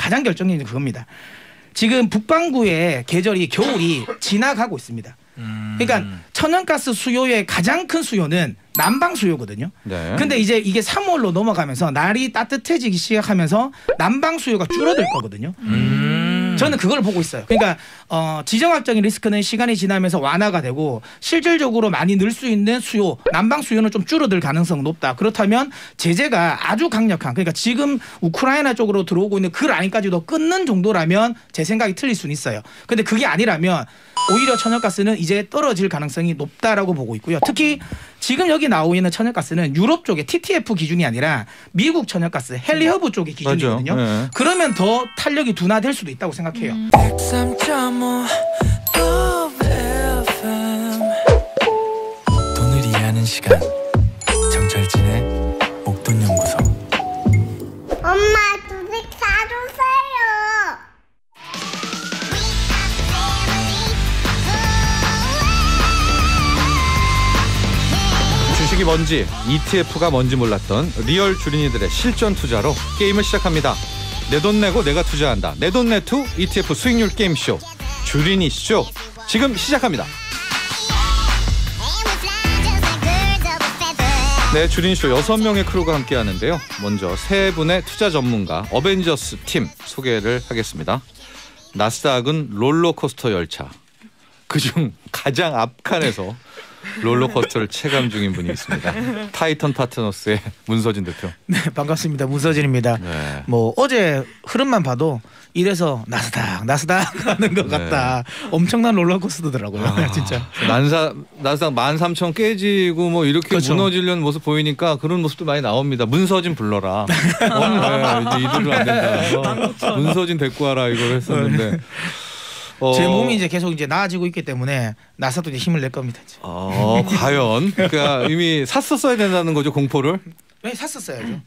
가장 결정적인 게 그겁니다. 지금 북반구의 계절이 겨울이 지나가고 있습니다. 그러니까 천연가스 수요의 가장 큰 수요는 난방 수요거든요. 네. 근데 이제 이게 3월로 넘어가면서 날이 따뜻해지기 시작하면서 난방 수요가 줄어들 거거든요. 저는 그걸 보고 있어요. 그러니까 지정학적인 리스크는 시간이 지나면서 완화가 되고 실질적으로 많이 늘 수 있는 수요, 난방 수요는 좀 줄어들 가능성이 높다. 그렇다면 제재가 아주 강력한, 그러니까 지금 우크라이나 쪽으로 들어오고 있는 그 라인까지도 끊는 정도라면 제 생각이 틀릴 수는 있어요. 근데 그게 아니라면 오히려 천연가스는 이제 떨어질 가능성이 높다라고 보고 있고요. 특히 지금 여기 나오고 있는 천연가스는 유럽 쪽의 TTF 기준이 아니라 미국 천연가스 헨리허브 쪽의 기준이거든요. 네. 그러면 더 탄력이 둔화될 수도 있다고 생각해요. 돈을 이해하는 시간 정철진의 목돈연구소. 엄마 주식 사주세요. 주식이 뭔지, ETF가 뭔지 몰랐던 리얼 주린이들의 실전 투자로 게임을 시작합니다. 내 돈 내고 내가 투자한다. 내 돈 내투 ETF 수익률 게임쇼 주린이 쇼 지금 시작합니다. 네, 주린쇼 6명의 크루가 함께 하는데요. 먼저 세 분의 투자 전문가 어벤져스 팀 소개를 하겠습니다. 나스닥은 롤러코스터 열차, 그중 가장 앞칸에서 롤러코스터를 체감 중인 분이 있습니다. 타이턴 파트너스의 문서진 대표. 네, 반갑습니다. 문서진입니다. 네. 뭐 어제 흐름만 봐도 이래서 나스닥 하는 것 같다. 네. 엄청난 롤러코스터더라고요. 진짜. 나스닥 13,000 깨지고 뭐 이렇게 그렇죠. 무너지려는 모습 보이니까 그런 모습도 많이 나옵니다. 문서진 불러라. 네, 이제 이대로 안 된다. 문서진 데리고 와라 이걸 했었는데. 제 몸이 이제 계속 이제 나아지고 있기 때문에 나사도 이제 힘을 낼 겁니다. 이제. 과연 그러니까 이미 샀었어야 된다는 거죠, 공포를? 네, 샀었어야죠.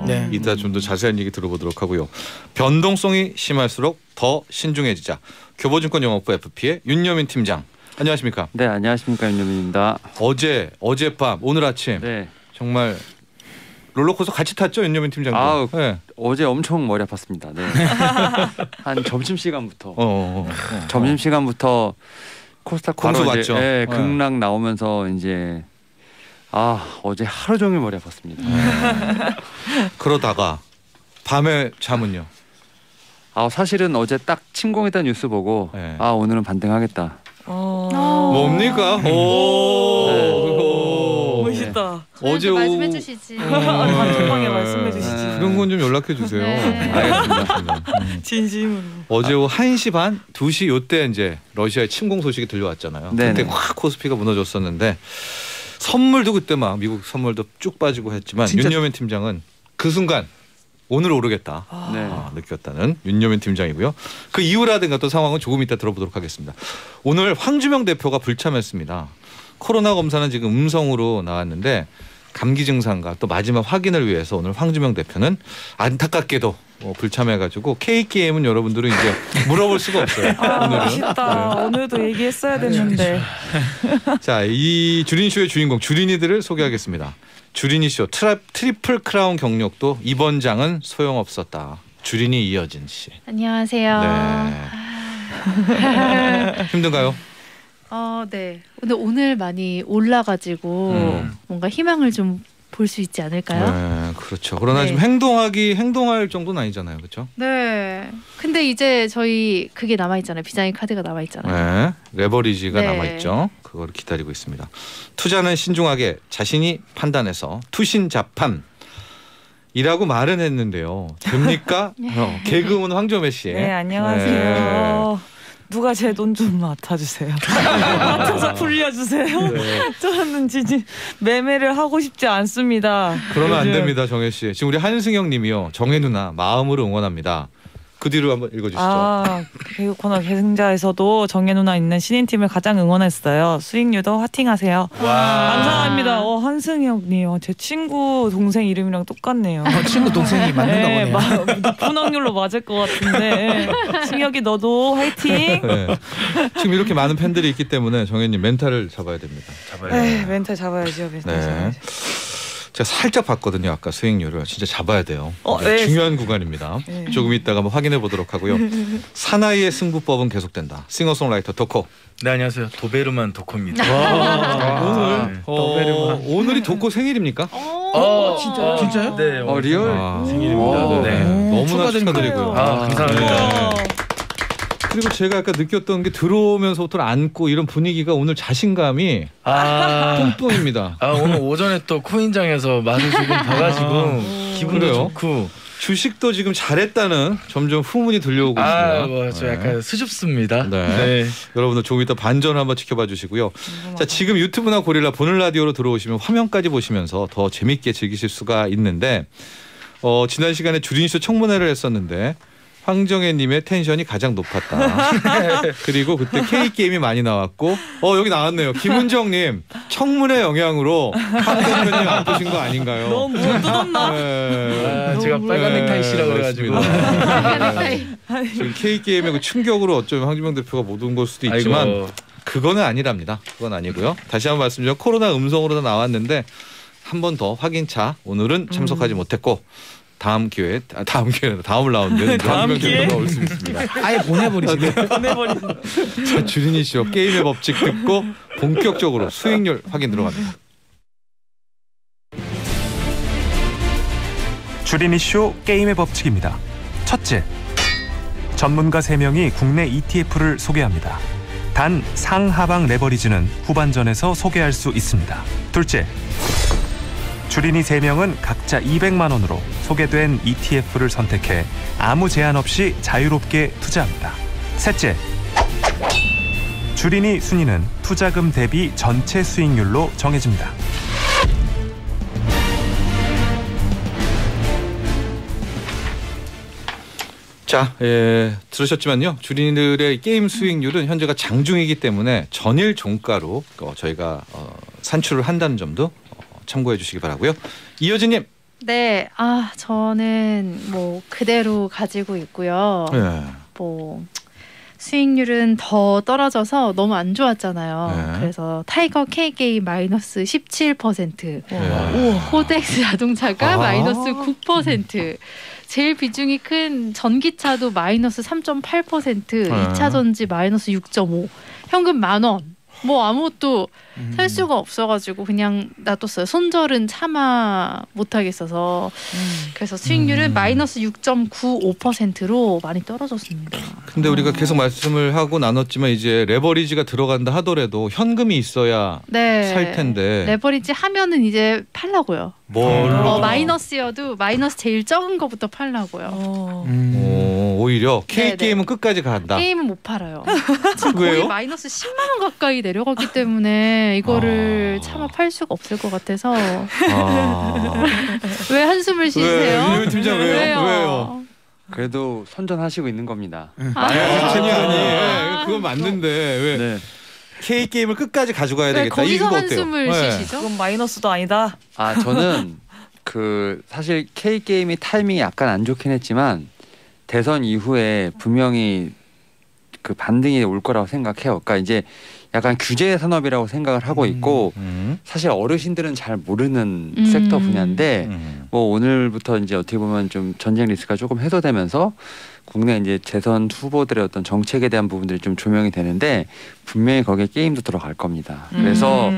네. 이따 좀 더 자세한 얘기 들어보도록 하고요. 변동성이 심할수록 더 신중해지자. 교보증권영업부 FP의 윤여민 팀장. 안녕하십니까? 네, 안녕하십니까, 윤여민입니다. 어젯밤 오늘 아침 네. 정말 롤러코스터 같이 탔죠, 윤여민 팀장도. 네. 어제 엄청 머리 아팠습니다. 네. 한 점심시간부터 점심시간부터 코스타코로 이제 네, 급락 나오면서 이제 어제 하루 종일 머리 아팠습니다. 그러다가 밤에 잠은요? 사실은 어제 딱 침공했다는 뉴스 보고 네. 오늘은 반등하겠다. 뭡니까? 멋있다. 어제 말씀해 주시지. 단톡방에 말씀해 주시지. 그런 건 좀 연락해 주세요. 네. 알겠습니다. 진심으로. 어제 오후 1시 반, 2시 요때 이제 러시아의 침공 소식이 들려왔잖아요. 네네. 그때 확 코스피가 무너졌었는데 선물도 그때 막 미국 선물도 쭉 빠지고 했지만 윤여민 팀장은 그 순간 오늘 오르겠다 느꼈다는 윤여민 팀장이고요. 그 이유라든가 또 상황은 조금 이따 들어보도록 하겠습니다. 오늘 황주명 대표가 불참했습니다. 코로나 검사는 지금 음성으로 나왔는데 감기 증상과 또 마지막 확인을 위해서 오늘 황주명 대표는 안타깝게도 불참해가지고 K게임은 여러분들은 이제 물어볼 수가 없어요. 오늘은. 아쉽다. 네. 오늘도 얘기했어야 됐는데. 자, 이 주린쇼의 주인공 주린이들을 소개하겠습니다. 주린이쇼 트리플 크라운 경력도 이번 장은 소용없었다. 주린이 이여진 씨. 안녕하세요. 네. 힘든가요? 네. 근데 오늘 많이 올라가지고 뭔가 희망을 좀 볼 수 있지 않을까요? 네, 그렇죠. 그러나 지금 행동할 정도는 아니잖아요, 그렇죠? 네. 근데 이제 저희 그게 남아 있잖아요. 비장의 카드가 남아 있잖아요. 네, 레버리지가 남아 있죠. 그걸 기다리고 있습니다. 투자는 신중하게 자신이 판단해서 투신자판. 이라고 말은 했는데요. 됩니까? 개그우먼 황조매 씨. 네, 안녕하세요. 네. 누가 제 돈 좀 맡아주세요. 맡아서 풀려주세요. 네. 저는 진짜 매매를 하고 싶지 않습니다. 그러면 안 됩니다, 정혜 씨. 지금 우리 한승영 님이요. 정혜 누나 마음으로 응원합니다. 그 뒤로 한번 읽어주시죠. 개그 코너 계승자에서도 정혜 누나 있는 신인팀을 가장 응원했어요. 수익률도 화팅하세요. 감사합니다. 한승혁님, 제 친구 동생 이름이랑 똑같네요. 친구 동생이 맞는가 보네요. 높은 확률로 맞을 것 같은데. 승혁이 너도 화이팅. 네. 지금 이렇게 많은 팬들이 있기 때문에 정혜님 멘탈을 잡아야 됩니다. 네, 멘탈 잡아야죠. 멘탈 잡아야죠. 제가 살짝 봤거든요. 아까 수익률을 진짜 잡아야 돼요. 네. 중요한 구간입니다. 네. 조금 이따가 한번 확인해 보도록 하고요. 사나이의 승부법은 계속된다. 싱어송라이터 도코. 네, 안녕하세요. 도베르만 도코입니다. 오늘 오늘이 도코 생일입니까? 진짜요? 진짜요? 네. 리얼? 생일입니다. 네. 너무나 축하드리고요. 감사합니다. 그리고 제가 아까 느꼈던 게 들어오면서부터 안고 이런 분위기가 오늘 자신감이 뿜뿜입니다. 오늘 오전에 또 코인장에서 맛을 조금 봐가지고 기분도 좋고 주식도 지금 잘했다는 점점 후문이 들려오고 있습니다. 저 약간 수줍습니다. 네. 여러분들 조금 이따 반전 한번 지켜봐 주시고요. 자, 지금 유튜브나 고릴라 보는 라디오로 들어오시면 화면까지 보시면서 더 재밌게 즐기실 수가 있는데 지난 시간에 주린쇼 청문회를 했었는데 황정혜님의 텐션이 가장 높았다. 그리고 그때 K게임이 많이 나왔고 여기 나왔네요. 김은정님 청문회 영향으로 황 대표님 아프신 거 아닌가요? 너무 묻었나? 제가 빨간 넥타이 씨라고 그래가지고 지금 K게임의 그 충격으로 어쩌면 황준명 대표가 못 온 걸 수도 있지만 그거는 아니랍니다. 그건 아니고요. 다시 한번 말씀드리면 코로나 음성으로 나왔는데 한 번 더 확인차 오늘은 참석하지 못했고 다음 라운드에 다음 기회가 올 수 있습니다. 아예 보내버리시네. 자, 주린이 쇼 게임의 법칙 듣고 본격적으로 수익률 확인 들어갑니다. 주린이 쇼 게임의 법칙입니다. 첫째, 전문가 3명이 국내 ETF를 소개합니다. 단 상하방 레버리지는 후반전에서 소개할 수 있습니다. 둘째, 주린이 3명은 각자 200만 원으로 소개된 ETF를 선택해 아무 제한 없이 자유롭게 투자합니다. 셋째, 주린이 순위는 투자금 대비 전체 수익률로 정해집니다. 자, 들으셨지만요. 주린이들의 게임 수익률은 현재가 장중이기 때문에 전일 종가로 저희가 산출을 한다는 점도 참고해 주시기 바라고요. 이효진님. 네, 저는 뭐 그대로 가지고 있고요. 네. 뭐 수익률은 더 떨어져서 너무 안 좋았잖아요. 네. 그래서 타이거 K게임 마이너스 17%, 코덱스 자동차가 마이너스 9%, 제일 비중이 큰 전기차도 마이너스 3.8%, 2차 전지 마이너스 6.5%, 현금 10,000원. 뭐 아무것도 살 수가 없어가지고 그냥 놔뒀어요. 손절은 차마 못하겠어서. 그래서 수익률은 마이너스 6.95%로 많이 떨어졌습니다. 근데 우리가 계속 말씀을 하고 나눴지만 이제 레버리지가 들어간다 하더라도 현금이 있어야 살 텐데. 레버리지 하면은 이제 팔라고요. 마이너스여도 마이너스 제일 적은 거부터 팔라고요. 오히려 K게임은 끝까지 간다. 게임은 못 팔아요. 지금 거의 마이너스 10만 원 가까이 내려갔기 때문에 이거를 차마 팔 수가 없을 것 같아서. 왜 한숨을 쉬세요? 왜 팀장 왜요? 그래도 선전하시고 있는 겁니다. 아니. 그건 맞는데 왜? 네. K게임을 끝까지 가져가야 되겠다. 거기서 한숨을 쉬시죠? 그건 마이너스도 아니다. 저는 사실 K게임이 타이밍이 약간 안 좋긴 했지만 대선 이후에 분명히 그 반등이 올 거라고 생각해요. 그러니까 이제 약간 규제 산업이라고 생각을 하고 있고 사실 어르신들은 잘 모르는 섹터 분야인데 뭐 오늘부터 이제 어떻게 보면 좀 전쟁 리스크가 조금 해소되면서 국내 이제 재선 후보들의 어떤 정책에 대한 부분들이 좀 조명이 되는데 분명히 거기에 게임도 들어갈 겁니다. 그래서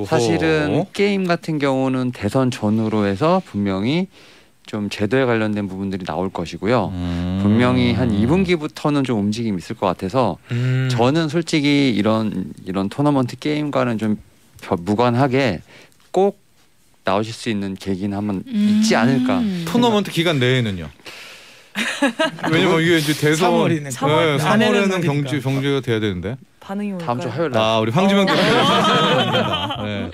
사실은 게임 같은 경우는 대선 전후로 해서 분명히 좀 제도에 관련된 부분들이 나올 것이고요. 분명히 한 2분기부터는 좀 움직임이 있을 것 같아서 저는 솔직히 이런 토너먼트 게임과는 좀 무관하게 꼭 나오실 수 있는 계기는 한번 있지 않을까. 토너먼트 기간 내에는요? 왜냐면 이게 이제 대선 3월에는 경주가 돼야 되는데 반응이 올까요? 다음 주 화요일 날. 우리 황지명 대표 네.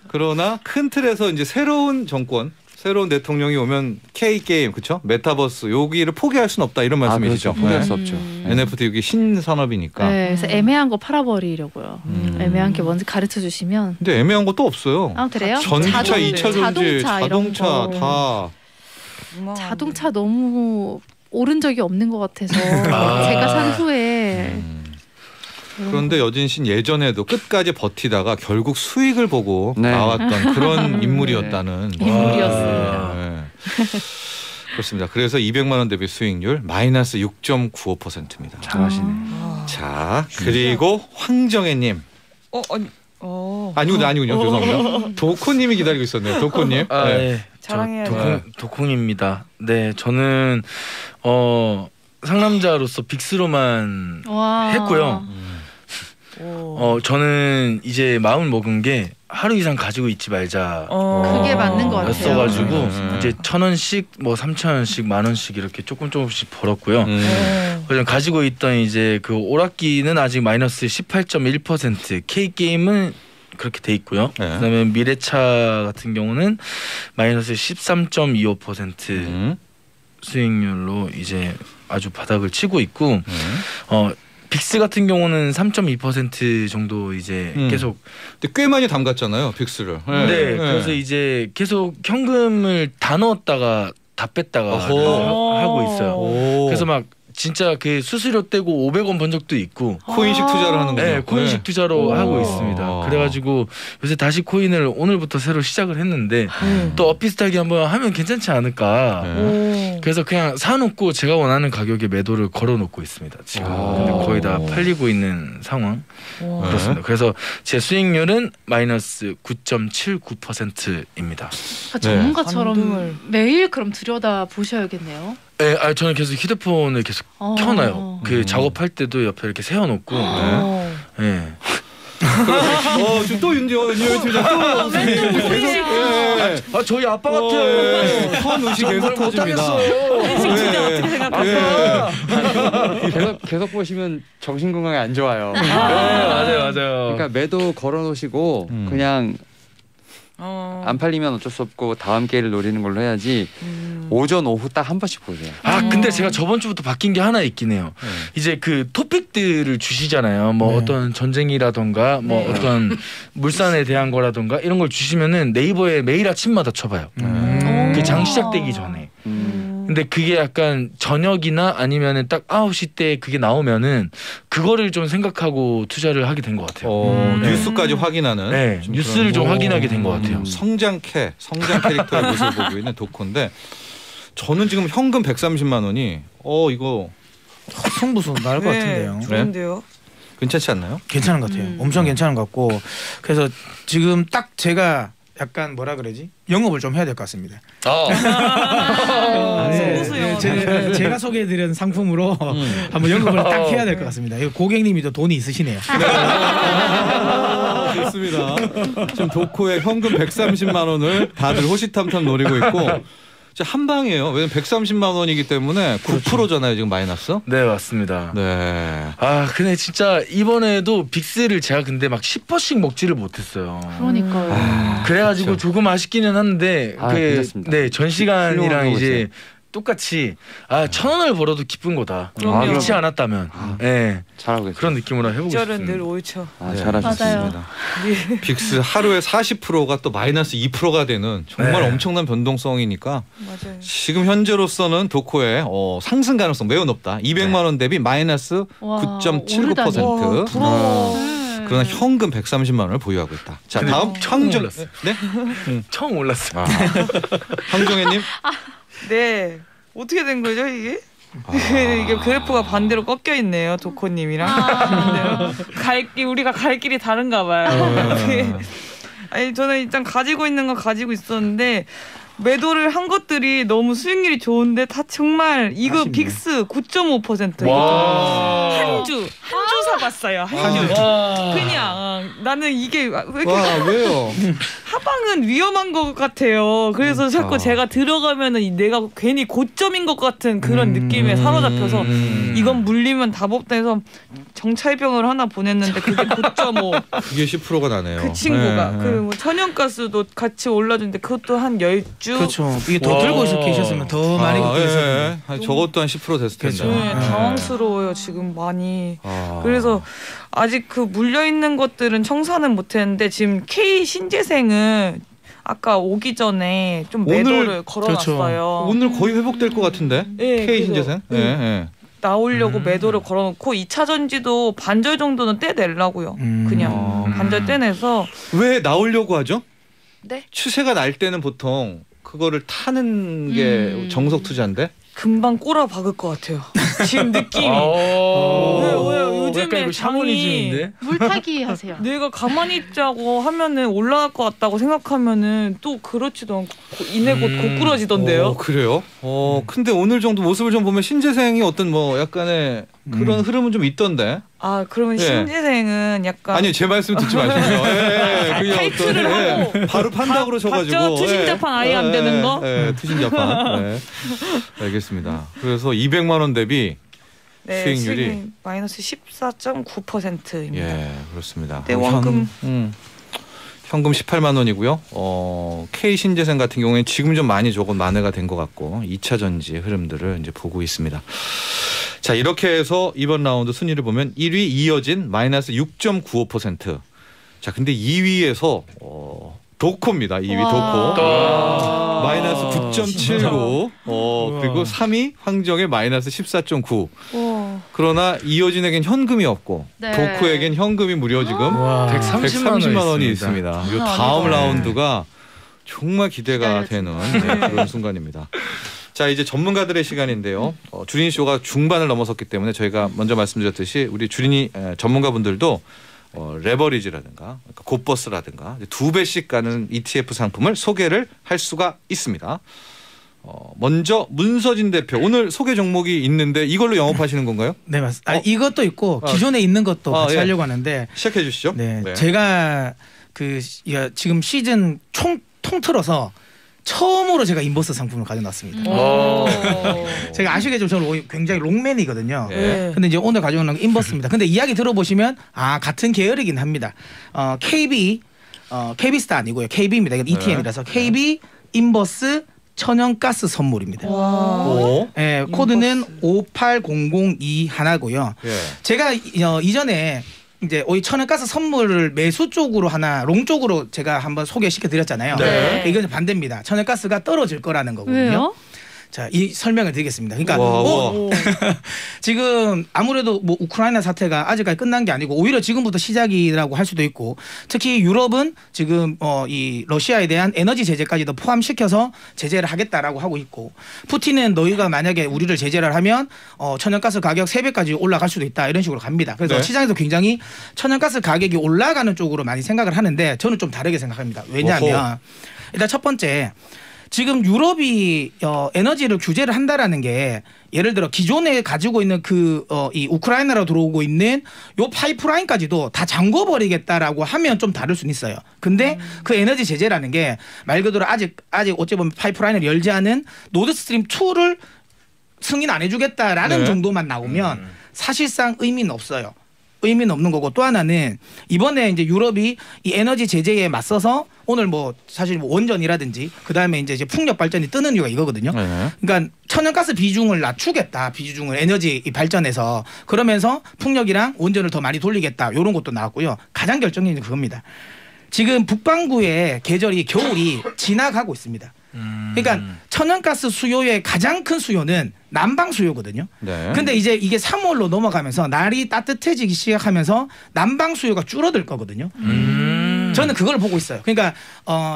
그러나 큰 틀에서 이제 새로운 정권, 새로운 대통령이 오면 K게임, 그렇죠? 메타버스 여기를 포기할 수는 없다 이런 말씀이시죠? 그렇죠. 포기할 수 없죠. NFT 여기 신산업이니까. 네, 그래서 애매한 거 팔아버리려고요. 애매한 게 뭔지 가르쳐 주시면. 근데 애매한 것도 없어요. 그래요? 전기차, 2차 전지, 자동차 다. 자동차 너무 오른 적이 없는 것 같아서 제가 산 후에 그런데 여진 씨는 예전에도 끝까지 버티다가 결국 수익을 보고 나왔던 그런 인물이었다는. 인물이었습니다. 네. 그렇습니다. 그래서 200만 원 대비 수익률 마이너스 6.95%입니다. 잘하시네. 자, 그리고 황정혜님. 아니군요. 죄송합니다. 도코님이 기다리고 있었네요. 도코님. 네. 자랑해야죠. 도콩입니다. 네, 저는 상남자로서 빅스로만 했고요. 저는 이제 마음을 먹은 게 하루 이상 가지고 있지 말자. 그게 맞는 것 같아요. 였어가지고 이제 1,000원씩 뭐 3,000원씩 10,000원씩 이렇게 조금씩 벌었고요. 그래서 가지고 있던 이제 그 오락기는 아직 마이너스 18.1%, K 게임은 그렇게 돼 있고요. 그다음에 미래차 같은 경우는 마이너스 13.25% 수익률로 이제 아주 바닥을 치고 있고. 빅스 같은 경우는 3.2% 정도 이제 계속. 근데 꽤 많이 담갔잖아요, 빅스를. 네. 그래서 이제 계속 현금을 다 넣었다가 다 뺐다가 하고 있어요. 그래서 막 진짜 그 수수료 떼고 500원 번 적도 있고. 코인식 투자를 하는 거죠. 네, 코인식 투자로 하고 있습니다. 그래가지고 요새 다시 코인을 오늘부터 새로 시작을 했는데 또 비슷하게 한번 하면 괜찮지 않을까. 그래서 그냥 사놓고 제가 원하는 가격에 매도를 걸어놓고 있습니다. 지금 근데 거의 다 팔리고 있는 상황. 그렇습니다. 그래서 제 수익률은 마이너스 9.79%입니다. 전문가처럼 매일 그럼 들여다 보셔야겠네요. 네, 저는 계속 휴대폰을 계속 켜놔요. 그 작업할 때도 옆에 이렇게 세워놓고. 네. 지금 또 윤여현 팀장 또 저희 아빠 같아요. 선우씨 계속 터집니다. 계속 보시면 정신 건강에 안 좋아요. 맞아요. 그러니까 매도 걸어놓으시고 그냥 안 팔리면 어쩔 수 없고 다음 기회를 노리는 걸로 해야지. 오전 오후 딱 한 번씩 보세요. 근데 제가 저번 주부터 바뀐 게 하나 있긴 해요. 이제 그 토픽들을 주시잖아요. 뭐 어떤 전쟁이라던가 뭐 어떤 물산에 대한 거라던가 이런 걸 주시면은 네이버에 매일 아침마다 쳐봐요. 그 장 시작되기 전에. 근데 그게 약간 저녁이나 아니면은 딱 9시 때 그게 나오면은 그거를 좀 생각하고 투자를 하게 된 것 같아요. 뉴스까지 확인하는. 뉴스를 좀 확인하게 된 것 같아요. 성장 캐릭터의 모습을 보고 있는 도코인데 저는 지금 현금 130만 원이 이거 승부수 나올 것 같은데요. 좋은데요? 괜찮지 않나요? 괜찮은 것 같아요. 엄청 괜찮은 것 같고 그래서 지금 딱 제가 약간 뭐라 그러지? 영업을 좀 해야 될 것 같습니다. 제가 소개해드린 상품으로 한번 영업을 딱 해야 될 것 같습니다. 이거 고객님이 또 돈이 있으시네요. 좋습니다. 지금 도코의 현금 130만 원을 다들 호시탐탐 노리고 있고 한 방이에요. 왜냐면 130만 원이기 때문에 9%잖아요. 지금 마이너스. 네, 맞습니다. 네. 근데 진짜 이번에도 빅스를 제가 근데 막 10%씩 먹지를 못했어요. 그러니까요. 그래가지고 그렇죠. 조금 아쉽기는 한데 괜찮습니다. 전시간이랑 이제 똑같이 1,000원을 벌어도 기쁜 거다. 잃지 않았다면. 잘하고 계세요. 그런 느낌으로 해보고 싶습니다. 늘 옳죠. 잘하셨습니다. 빅스 하루에 40%가 또 마이너스 2%가 되는 정말 엄청난 변동성이니까 맞아요. 지금 현재로서는 도코의 상승 가능성 매우 높다. 200만 원 대비 마이너스 9.79%. 그러나 현금 130만 원을 보유하고 있다. 자, 다음 황정. 네? 처음 올랐어요. 황정혜님. 네. 어떻게 된 거죠 이게? 이게 그래프가 반대로 꺾여 있네요. 도코님이랑. 우리가 갈 길이 다른가 봐요. 아니 저는 일단 가지고 있는 거 가지고 있었는데 매도를 한 것들이 너무 수익률이 좋은데 다 정말 이거 아쉽네. 빅스 9.5% 한 주 사봤어요. 한 주. 그냥 나는 이게 왜 이렇게 왜요? 하방은 위험한 것 같아요. 그래서 자꾸 제가 들어가면은 내가 괜히 고점인 것 같은 그런 느낌에 사로잡혀서 이건 물리면 답 없다 해서 정찰병을 하나 보냈는데 그게 9.5. 그게 10%가 나네요. 그 친구가 그리고 전년가스도 같이 올라주는데 그것도 한 10주. 그렇죠. 이게 더 들고 계셨으면 더 많이 있었는데 저것도 한 10% 됐을 텐데. 네, 당황스러워요 지금 많이. 그래서 아직 그 물려 있는 것들은 청산은 못했는데 지금 K 신재생은 아까 오기 전에 좀 매도를 걸어놨어요. 그렇죠. 오늘 거의 회복될 것 같은데. K 신재생. 나오려고 매도를 걸어놓고 2차 전지도 반절 정도는 떼내려고요. 그냥 반절 떼내서. 왜 나오려고 하죠? 네? 추세가 날 때는 보통 그거를 타는 게 정석 투자인데 금방 꼬라 박을 것 같아요. 지금 느낌이. 왜요? 요즘에 장이 물타기 하세요. 내가 가만히 있자고 하면은 올라갈 것 같다고 생각하면은 또 그렇지도 않고 이내 곧 고꾸라지던데요. 그래요? 근데 오늘 정도 모습을 좀 보면 신재생이 어떤 뭐 약간의 그런 흐름은 좀 있던데. 아 그러면 신재생은 약간 아니 제 말씀 듣지 마시고요. 탈출을 하고 바로 판다 그러셔가지고 투신자판 아예 안 되는 거? 투신자판. 알겠습니다. 그래서 200만 원 대비 수익률이 마이너스 14.9%입니다. 예, 그렇습니다. 네, 원금 현금 18만 원이고요. K 신재생 같은 경우에는 지금 좀 많이 조금 만회가 된 것 같고 2차 전지의 흐름들을 이제 보고 있습니다. 자, 이렇게 해서 이번 라운드 순위를 보면 1위 이어진 마이너스 6.95%. 자, 근데 2위에서 도코입니다. 2위 도코. 마이너스 9.79. 그리고 3위 황정의 마이너스 14.9. 그러나 이어진에겐 현금이 없고 도코에겐 현금이 무려 지금 130만 원이 있습니다. 이 다음 라운드가 정말 기대가 되는 그런 순간입니다. 자, 이제 전문가들의 시간인데요. 주린이 쇼가 중반을 넘어섰기 때문에 저희가 먼저 말씀드렸듯이 우리 주린이 전문가분들도 레버리지라든가 곱버스라든가 2배씩 가는 ETF 상품을 소개를 할 수가 있습니다. 먼저 문서진 대표 오늘 소개 종목이 있는데 이걸로 영업하시는 건가요? 네, 맞습니다. 이것도 있고 기존에 있는 것도 같이 하려고 하는데 시작해 주시죠. 네. 제가 지금 시즌 통틀어서 처음으로 제가 인버스 상품을 가져놨습니다. 제가 아시겠지만 저는 굉장히 롱맨이거든요. 근데 이제 오늘 가져온 건 인버스입니다. 근데 이야기 들어보시면 같은 계열이긴 합니다. KB스타 아니고요. KB입니다. 이건 ETM이라서 KB 인버스 천연가스 선물입니다. 네, 코드는 58002 하나고요. 제가 이전에 이제 오이 천연가스 선물을 매수 쪽으로 하나 롱 쪽으로 제가 한번 소개시켜 드렸잖아요. 이건 반대입니다. 천연가스가 떨어질 거라는 거거든요. 왜요? 자, 이 설명을 드리겠습니다. 그러니까 지금 아무래도 뭐 우크라이나 사태가 아직까지 끝난 게 아니고 오히려 지금부터 시작이라고 할 수도 있고 특히 유럽은 지금 이 러시아에 대한 에너지 제재까지도 포함시켜서 제재를 하겠다라고 하고 있고 푸틴은 너희가 만약에 우리를 제재를 하면 천연가스 가격 3배까지 올라갈 수도 있다 이런 식으로 갑니다. 그래서 시장에서 굉장히 천연가스 가격이 올라가는 쪽으로 많이 생각을 하는데 저는 좀 다르게 생각합니다. 왜냐하면 일단 첫 번째 지금 유럽이 에너지를 규제를 한다라는 게 예를 들어 기존에 가지고 있는 이 우크라이나로 들어오고 있는 요 파이프라인까지도 다 잠궈버리겠다라고 하면 좀 다를 수는 있어요. 근데 그 에너지 제재라는 게 말 그대로 아직 어찌 보면 파이프라인을 열지 않은 노드스트림 2를 승인 안 해주겠다라는 정도만 나오면 사실상 의미는 없어요. 의미는 없는 거고 또 하나는 이번에 이제 유럽이 이 에너지 제재에 맞서서 오늘 뭐 사실 뭐 원전이라든지 그다음에 이제 풍력 발전이 뜨는 이유가 이거거든요. 그러니까 천연가스 비중을 낮추겠다. 비중을 에너지 발전에서 그러면서 풍력이랑 원전을 더 많이 돌리겠다. 이런 것도 나왔고요. 가장 결정적인 게 그겁니다. 지금 북반구의 계절이 겨울이 지나가고 있습니다. 그러니까 천연가스 수요의 가장 큰 수요는 남방 수요거든요. 근데 이제 이게 3월로 넘어가면서 날이 따뜻해지기 시작하면서 남방 수요가 줄어들 거거든요. 저는 그걸 보고 있어요. 그러니까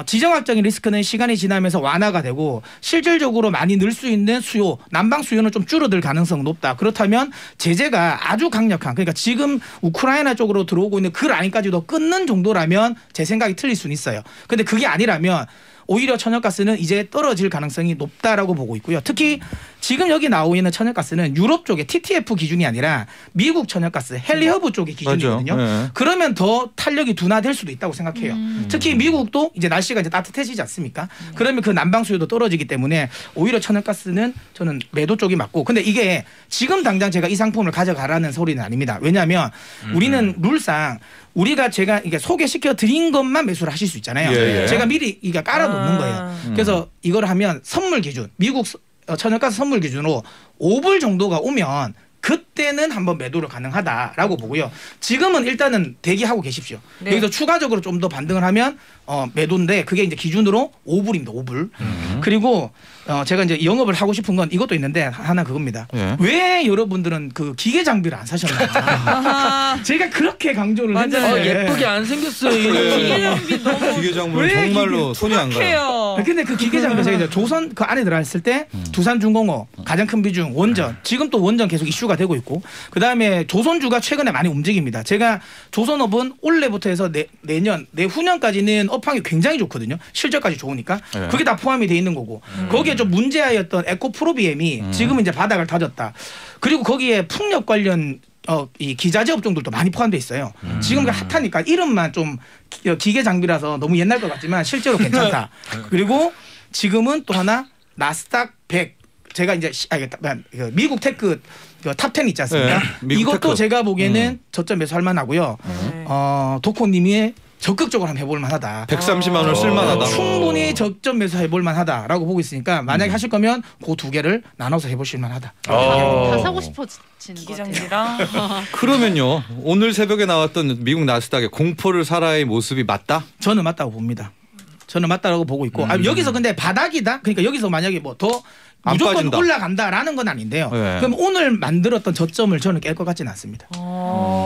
지정학적인 리스크는 시간이 지나면서 완화가 되고 실질적으로 많이 늘 수 있는 수요, 남방 수요는 좀 줄어들 가능성이 높다. 그렇다면 제재가 아주 강력한 그러니까 지금 우크라이나 쪽으로 들어오고 있는 그 라인까지도 끊는 정도라면 제 생각이 틀릴 수는 있어요. 근데 그게 아니라면 오히려 천연가스는 이제 떨어질 가능성이 높다라고 보고 있고요. 특히 지금 여기 나오고 있는 천연가스는 유럽 쪽의 TTF 기준이 아니라 미국 천연가스 헨리허브 쪽의 기준이거든요. 그러면 더 탄력이 둔화될 수도 있다고 생각해요. 특히 미국도 이제 날씨가 이제 따뜻해지지 않습니까? 그러면 그 남방 수요도 떨어지기 때문에 오히려 천연가스는 저는 매도 쪽이 맞고 근데 이게 지금 당장 제가 이 상품을 가져가라는 소리는 아닙니다. 왜냐하면 우리는 룰상 우리가 제가 이게 소개시켜 드린 것만 매수를 하실 수 있잖아요. 제가 미리 이게 깔아놓는 거예요. 그래서 이걸 하면 선물 기준, 미국 천연가스 선물 기준으로 5불 정도가 오면 그때는 한번 매도를 가능하다라고 보고요. 지금은 일단은 대기하고 계십시오. 여기서 추가적으로 좀 더 반등을 하면 매도인데 그게 이제 기준으로 5불입니다. 5불. 그리고 제가 이제 영업을 하고 싶은 건 이것도 있는데 하나 그겁니다. 왜 여러분들은 그 기계 장비를 안 사셨나? 제가 그렇게 강조를 했는데 예쁘게 안 생겼어요. 기계 장비 너무 기계 장비는 정말로 손이 안 가요. 근데 그 기계 장비 제가 이제 조선 그 안에 들어갔을 때 두산중공업 가장 큰 비중 원전 지금 또 원전 계속 이슈가 되고 있고 그다음에 조선주가 최근에 많이 움직입니다. 제가 조선업은 올해부터 해서 내후년까지는 업황이 굉장히 좋거든요. 실적까지 좋으니까 그게 다 포함이 돼 있는 거고 거기에 좀 문제아였던 에코프로비엠이 지금은 이제 바닥을 다졌다. 그리고 거기에 풍력 관련 이 기자재 업종들도 많이 포함되어 있어요. 지금 핫하니까 이름만 좀 기계 장비라서 너무 옛날 것 같지만 실제로 괜찮다. 그리고 지금은 또 하나 나스닥 100 제가 이제 미국 테크 탑10 있지 않습니까? 이것도 테크. 제가 보기에는 저점 매수할 만하고요. 도코님이 적극적으로 한번 해볼 만하다. 130만 원을 쓸 만하다. 충분히 적점 매수 해볼 만하다라고 보고 있으니까 만약에 하실 거면 그 두 개를 나눠서 해보실 만하다. 다 사고 싶어지는 것 같아요. 그러면요. 오늘 새벽에 나왔던 미국 나스닥의 공포를 살아의 모습이 맞다? 저는 맞다고 봅니다. 저는 맞다라고 보고 있고 여기서 근데 바닥이다? 그러니까 여기서 만약에 뭐 더 무조건 빠진다. 올라간다라는 건 아닌데요. 그럼 오늘 만들었던 저점을 저는 깰 것 같지는 않습니다.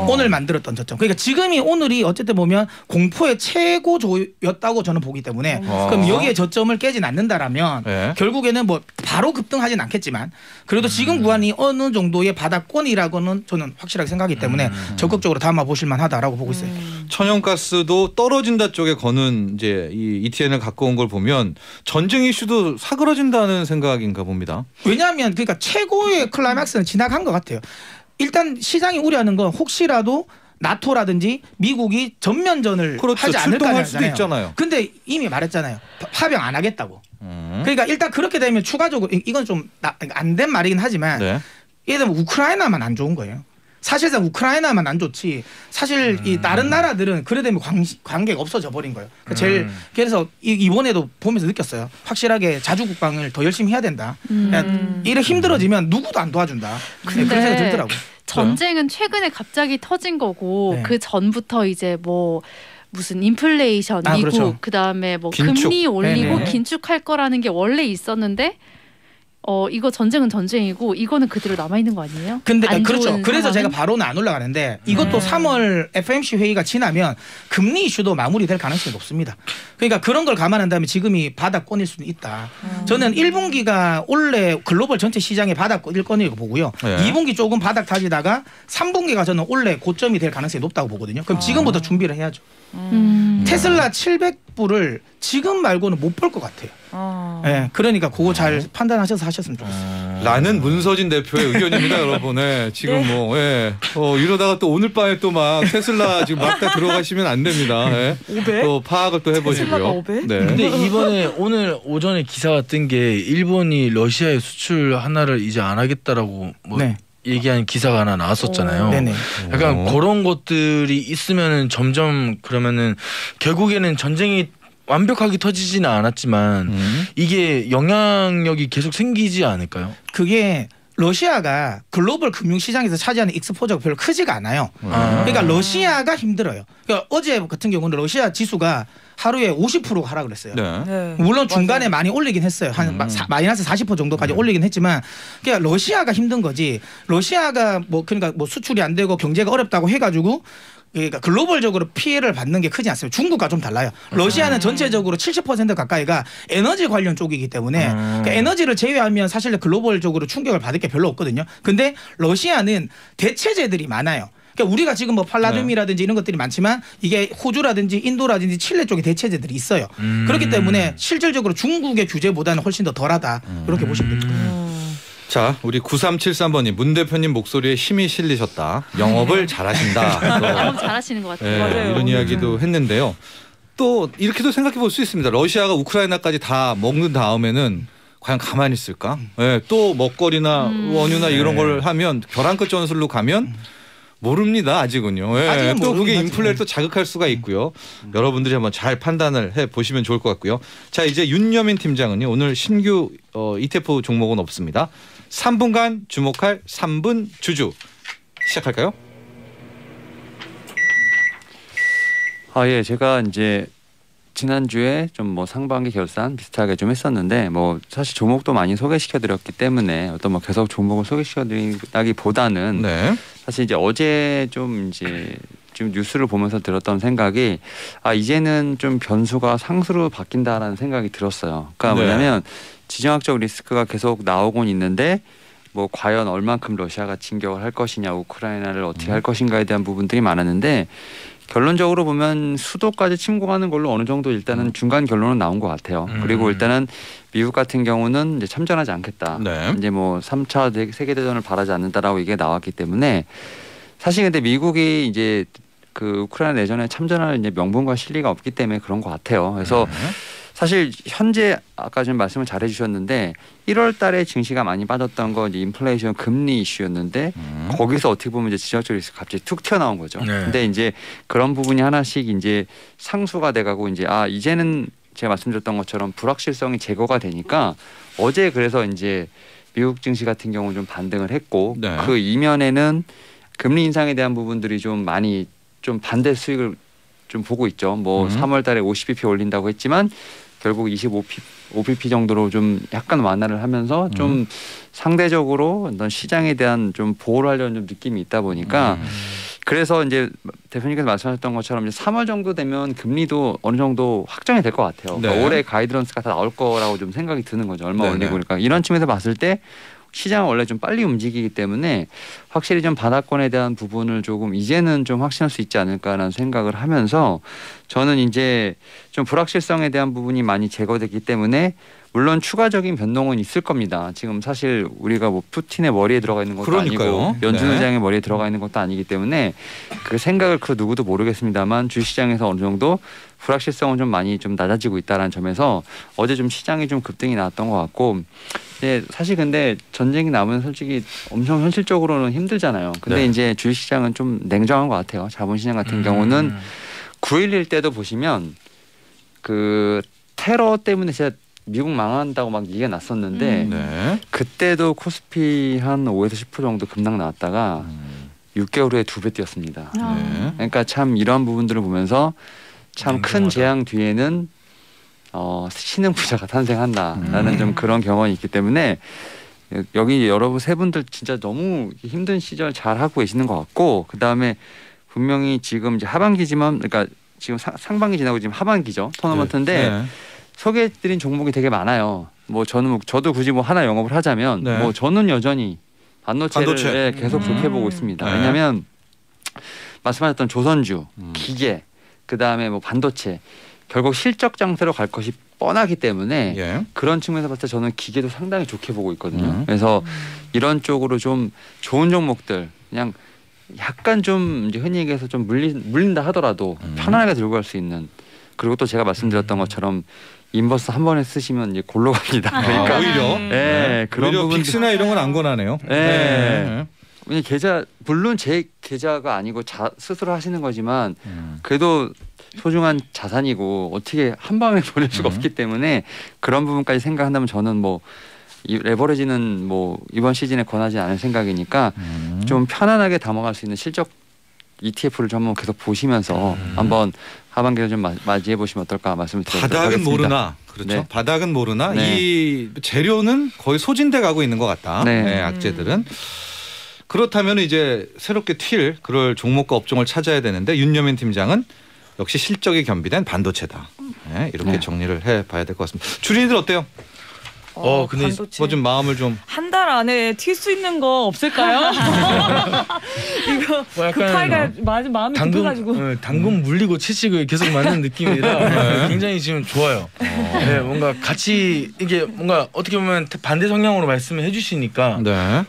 오늘 만들었던 저점. 그러니까 지금이 오늘이 어쨌든 보면 공포의 최고조였다고 저는 보기 때문에 그럼 여기에 저점을 깨진 않는다라면 결국에는 뭐 바로 급등하진 않겠지만 그래도 지금 구간이 어느 정도의 바닥권이라고는 저는 확실하게 생각하기 때문에 적극적으로 담아 보실 만하다라고 보고 있어요. 천연가스도 떨어진다 쪽에 거는 이제 이 ETN을 갖고 온 걸 보면 전쟁 이슈도 사그러진다는 생각인가 봅니다. 왜냐하면 그러니까 최고의 클라이맥스는 지나간 것 같아요. 일단 시장이 우려하는 건 혹시라도 나토라든지 미국이 전면전을 하지 않을까 수도 있잖아요. 근데 이미 말했잖아요. 파병 안 하겠다고. 그러니까 일단 그렇게 되면 추가적으로 이건 좀 안 된 말이긴 하지만 예를 들면 우크라이나만 안 좋은 거예요. 사실상 우크라이나만 안 좋지 사실 이 다른 나라들은 그래 되면 관계가 없어져 버린 거예요. 그래서 이번에도 보면서 느꼈어요. 확실하게 자주국방을 더 열심히 해야 된다. 이래 힘들어지면 누구도 안 도와준다. 그런 생각이 들더라고요. 전쟁은 최근에 갑자기 터진 거고 그 전부터 이제 뭐 무슨 인플레이션 미국 그렇죠. 그다음에 뭐 긴축. 금리 올리고 긴축할 거라는 게 원래 있었는데 이거 전쟁은 전쟁이고 이거는 그대로 남아 있는 거 아니에요? 근데 그렇죠. 그래서 상황은? 제가 바로는 안 올라가는데 이것도 3월 FOMC 회의가 지나면 금리 이슈도 마무리될 가능성이 높습니다. 그러니까 그런 걸 감안한다면 지금이 바닥권일 수는 있다. 저는 1분기가 원래 글로벌 전체 시장의 바닥권이라고 보고요. 2분기 조금 바닥 다지다가 3분기가 저는 원래 고점이 될 가능성이 높다고 보거든요. 그럼 지금부터 준비를 해야죠. 테슬라 700불을 지금 말고는 못 볼 것 같아요. 네, 그러니까 그거 잘 판단하셔서 하셨으면 좋겠어요. 라는 문서진 대표의 의견입니다, 여러분. 지금 이러다가 또 오늘 밤에 또 막 테슬라 지금 막 다 들어가시면 안 됩니다. 또 파악을 또 해보시고요. 근데 이번에 오늘 오전에 기사가 뜬 게 일본이 러시아에 수출 하나를 이제 안 하겠다라고 얘기한 기사가 하나 나왔었잖아요. 약간 그런 것들이 있으면은 점점 그러면은 결국에는 전쟁이 완벽하게 터지지는 않았지만 이게 영향력이 계속 생기지 않을까요? 그게 러시아가 글로벌 금융시장에서 차지하는 익스포저가 별로 크지가 않아요. 그러니까 러시아가 힘들어요. 그러니까 어제 같은 경우는 러시아 지수가 하루에 50% 하락을 했어요. 물론 중간에 많이 올리긴 했어요. 한 마이너스 40% 정도까지 올리긴 했지만 그러니까 러시아가 힘든 거지. 러시아가 그러니까 수출이 안 되고 경제가 어렵다고 해가지고 그러니까 글로벌적으로 피해를 받는 게 크지 않습니다. 중국과 좀 달라요. 러시아는 전체적으로 70% 가까이가 에너지 관련 쪽이기 때문에 그러니까 에너지를 제외하면 사실 글로벌적으로 충격을 받을 게 별로 없거든요. 근데 러시아는 대체재들이 많아요. 그러니까 우리가 지금 팔라듐이라든지 이런 것들이 많지만 이게 호주라든지 인도라든지 칠레 쪽에 대체재들이 있어요. 그렇기 때문에 실질적으로 중국의 규제보다는 훨씬 더 덜하다. 이렇게 보시면 됩니다. 자, 우리 9373번님 문 대표님 목소리에 힘이 실리셨다. 영업을 잘하신다. 영업 잘하시는 것 같아요. 이런 이야기도 했는데요. 또 이렇게도 생각해 볼 수 있습니다. 러시아가 우크라이나까지 다 먹는 다음에는 과연 가만히 있을까? 또 먹거리나 원유나 이런 걸 하면 벼랑 끝 전술로 가면 모릅니다. 아직은요. 또 그게 인플레를 또 자극할 수가 있고요. 여러분들이 한번 잘 판단을 해보시면 좋을 것 같고요. 자, 이제 윤여민 팀장은요. 오늘 신규 ETF 종목은 없습니다. 3분간 주목할 3분 주주 시작할까요? 제가 이제 지난주에 좀 뭐 상반기 결산 비슷하게 좀 했었는데 뭐 사실 종목도 많이 소개시켜드렸기 때문에 어떤 뭐 계속 종목을 소개시켜드리기보다는 네. 사실 이제 어제 좀 뉴스를 보면서 들었던 생각이 이제는 좀 변수가 상수로 바뀐다라는 생각이 들었어요. 그러니까 뭐냐면 지정학적 리스크가 계속 나오곤 있는데 뭐 과연 얼만큼 러시아가 진격을 할 것이냐, 우크라이나를 어떻게 할 것인가에 대한 부분들이 많았는데 결론적으로 보면 수도까지 침공하는 걸로 어느 정도 일단은 중간 결론은 나온 것 같아요. 그리고 일단은 미국 같은 경우는 이제 참전하지 않겠다. 네. 이제 뭐 3차 세계대전을 바라지 않는다라고 이게 나왔기 때문에 사실 근데 미국이 이제 그 우크라이나 내전에 참전할 이제 명분과 실리가 없기 때문에 그런 것 같아요. 그래서 사실 현재 아까 좀 말씀을 잘 해주셨는데 1월 달에 증시가 많이 빠졌던 거 이제 인플레이션 금리 이슈였는데 거기서 어떻게 보면 이제 지정학적 리스크 갑자기 툭 튀어나온 거죠. 네. 근데 이제 그런 부분이 하나씩 이제 상수가 돼가고 이제 이제는 제가 말씀드렸던 것처럼 불확실성이 제거가 되니까 어제 그래서 이제 미국 증시 같은 경우는 좀 반등을 했고 네. 그 이면에는 금리 인상에 대한 부분들이 좀 많이 좀 반대 수익을 좀 보고 있죠. 뭐 3월 달에 50bp 올린다고 했지만 결국 25bp 정도로 좀 약간 완화를 하면서 좀 상대적으로 어떤 시장에 대한 좀 보호를 하려는 좀 느낌이 있다 보니까 그래서 이제 대표님께서 말씀하셨던 것처럼 이제 3월 정도 되면 금리도 어느 정도 확정이 될 것 같아요. 네. 그러니까 올해 가이드런스가 다 나올 거라고 좀 생각이 드는 거죠. 얼마 올리고 그러니까 이런 측면에서 봤을 때 시장은 원래 좀 빨리 움직이기 때문에 확실히 좀 바닥권에 대한 부분을 조금 이제는 좀 확신할 수 있지 않을까라는 생각을 하면서 저는 이제 좀 불확실성에 대한 부분이 많이 제거됐기 때문에 물론 추가적인 변동은 있을 겁니다. 지금 사실 우리가 뭐 푸틴의 머리에 들어가 있는 것도 그러니까요. 아니고 연준 의장의 머리에 들어가 있는 것도 아니기 때문에 그 생각을 그 누구도 모르겠습니다만 주식시장에서 어느 정도 불확실성은 좀 많이 좀 낮아지고 있다는 점에서 어제 좀 시장이 좀 급등이 나왔던 것 같고 사실 근데 전쟁이 나면 솔직히 엄청 현실적으로는 힘들잖아요. 근데 이제 주식시장은 좀 냉정한 것 같아요. 자본시장 같은 경우는 9.11 때도 보시면 그 테러 때문에 진짜 미국 망한다고 막 얘기가 났었는데 그때도 코스피 한 5에서 10% 정도 급락 나왔다가 6개월 후에 2배 뛰었습니다. 그러니까 참 이러한 부분들을 보면서 참 큰 재앙 뒤에는 신흥 부자가 탄생한다라는 좀 그런 경험이 있기 때문에 여기 여러분 세 분들 진짜 너무 힘든 시절 잘 하고 계시는 것 같고 그 다음에 분명히 지금 이제 하반기지만 그러니까 지금 상반기 지나고 지금 하반기죠 토너먼트인데 소개해드린 종목이 되게 많아요. 뭐 저도 굳이 뭐 하나 영업을 하자면 뭐 저는 여전히 반도체를 계속 좋게 보고 있습니다. 왜냐하면 말씀하셨던 조선주, 기계, 그 다음에 뭐 반도체 결국 실적 장세로 갈 것이 뻔하기 때문에 그런 측면에서 봤을 때 저는 기계도 상당히 좋게 보고 있거든요. 그래서 이런 쪽으로 좀 좋은 종목들 그냥 약간 좀 이제 흔히 얘기해서 좀 물린다 하더라도 편안하게 들고 갈 수 있는 그리고 또 제가 말씀드렸던 것처럼 인버스 한 번에 쓰시면 이제 골로 갑니다. 그러니까 오히려 그런 부분 빅스나 이런 건 안 권하네요. 왜냐 계좌 물론 제 계좌가 아니고 스스로 하시는 거지만 그래도 소중한 자산이고 어떻게 한 방에 보낼 수가 없기 때문에 그런 부분까지 생각한다면 저는 뭐 이 레버리지는 뭐 이번 시즌에 권하지 않을 생각이니까 좀 편안하게 담아갈 수 있는 실적 ETF를 좀 한번 계속 보시면서 한번 하반기를 좀 맞이해 보시면 어떨까 말씀을 드리도록 바닥은 하겠습니다. 모르나 그렇죠. 바닥은 모르나 이 재료는 거의 소진돼 가고 있는 것 같다. 악재들은. 그렇다면 이제 새롭게 튈 그럴 종목과 업종을 찾아야 되는데 윤여민 팀장은 역시 실적이 겸비된 반도체다. 이렇게 정리를 해봐야 될 것 같습니다. 주린이들 어때요? 근데 뭐 좀 마음을 좀 한 달 안에 튈 수 있는 거 없을까요? 이거 급하게 마음이 급해가지고 당근 물리고 채찍을 계속 맞는 느낌이라 굉장히 지금 좋아요. 뭔가 같이 이게 뭔가 어떻게 보면 반대 성향으로 말씀을 해주시니까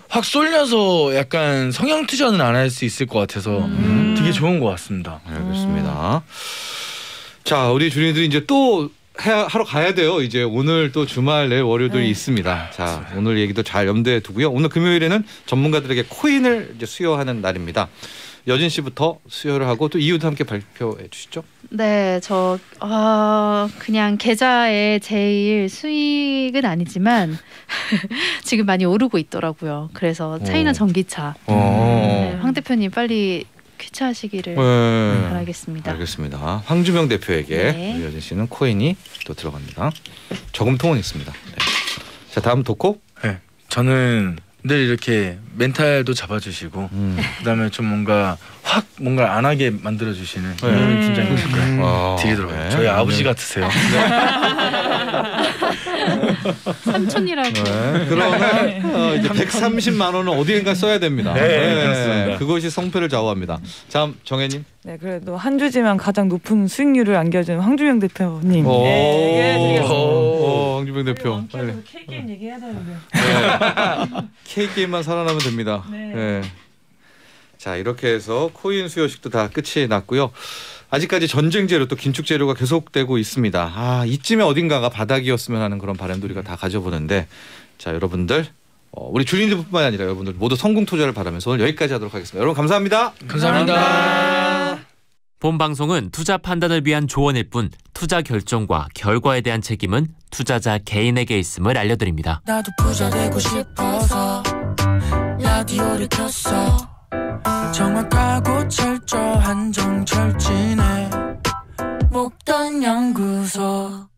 확 쏠려서 약간 성향 투자는 안 할 수 있을 것 같아서 되게 좋은 것 같습니다. 알겠습니다. 자, 우리 주린이들이 이제 또 하러 가야 돼요. 이제 오늘 또 주말 내일 월요일이 있습니다. 자, 오늘 얘기도 잘 염두에 두고요. 오늘 금요일에는 전문가들에게 코인을 이제 수여하는 날입니다. 여진 씨부터 수여를 하고 또 이유도 함께 발표해 주시죠. 네, 저 그냥 계좌에 제일 수익은 아니지만 지금 많이 오르고 있더라고요. 그래서 차이나 전기차. 황 대표님 빨리 쾌차하시기를 바라겠습니다. 알겠습니다. 황주명 대표에게 이어진 씨는 코인이 또 들어갑니다. 저금통은 있습니다. 네. 자 다음 도코. 네. 저는 늘 이렇게 멘탈도 잡아주시고 그다음에 좀 뭔가 확 뭔가 안 하게 만들어주시는 이런 팀장님이니까 되게 들어요. 저희 아버지 같으세요. 삼촌이라고. 그러나 이제 130만 원은 어디엔가 써야 됩니다. 그렇습니다. 그것이 성패를 좌우합니다. 다음 정혜님. 네, 그래도 한 주지만 가장 높은 수익률을 안겨준 황주명 대표님. 황주명 대표. K게임 얘기해야 되는데. K게임만 살아나면 됩니다. 네. 자 이렇게 해서 코인 수요식도 다 끝이 났고요. 아직까지 전쟁 재료 또 긴축 재료가 계속되고 있습니다. 이쯤에 어딘가가 바닥이었으면 하는 그런 바람도 우리가 다 가져보는데 자 여러분들 우리 주린들뿐만 아니라 여러분들 모두 성공 투자를 바라면서 오늘 여기까지 하도록 하겠습니다. 여러분 감사합니다. 감사합니다. 본 방송은 투자 판단을 위한 조언일 뿐 투자 결정과 결과에 대한 책임은 투자자 개인에게 있음을 알려드립니다. 나도 부자 되고 싶어서 라디오를 켰어. 정확하고 철저한 정철진의 목돈 연구소.